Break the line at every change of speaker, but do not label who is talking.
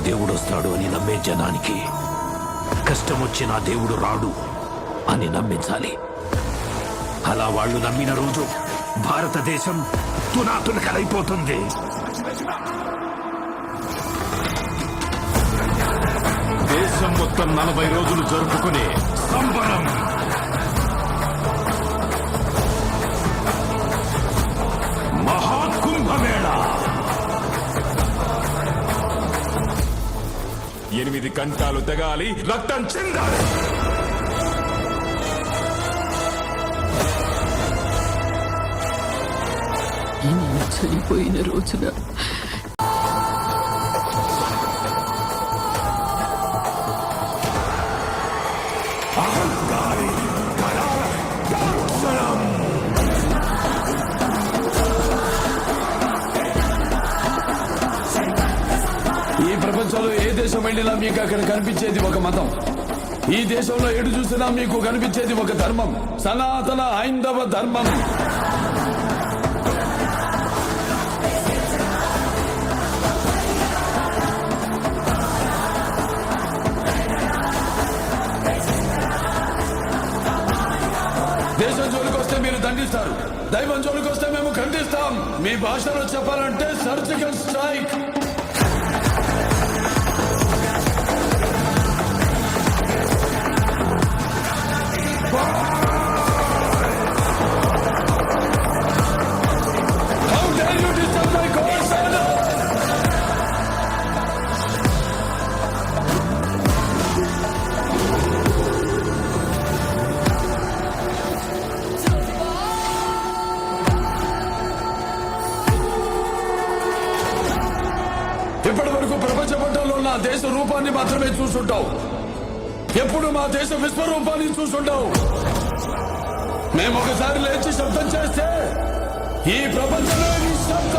దేవుడు వస్తాడు అని నమ్మే జనానికి కష్టం వచ్చినా దేవుడు రాడు అని నమ్మించాలి. అలా వాళ్ళు నమ్మిన రోజు భారతదేశం తునాతునకలైపోతుంది. దేశం మొత్తం 40 రోజులు జరుపుకునే సంబరం. మహాకుంభమేళ 8 గంటలు తెగాలి, రక్తం చెందాలి.
నేను చనిపోయిన రోజున
ఈ ప్రపంచంలో ఏ దేశం వెళ్ళినా మీకు అక్కడ కనిపించేది ఒక మతం. ఈ దేశంలో ఎటు చూసినా మీకు కనిపించేది ఒక ధర్మం, సనాతన హైందవ ధర్మం. దేశం జోలికి వస్తే మీరు దండిస్తారు, దైవం జోలికి వస్తే మేము ఖండిస్తాం. మీ భాషలో చెప్పాలంటే surgical strike. How dare you disturb my course, Anna? ఇప్పటి వరకు ప్రపంచ పటంలో నా దేశ రూపాన్ని మాత్రమే చూసుంటావు. ఎప్పుడు మా దేశ విశ్వరూపాన్ని చూసుంటావు. మేము ఒకసారి లేచి శబ్దం చేస్తే ఈ ప్రపంచమే నిశ్శబ్దం.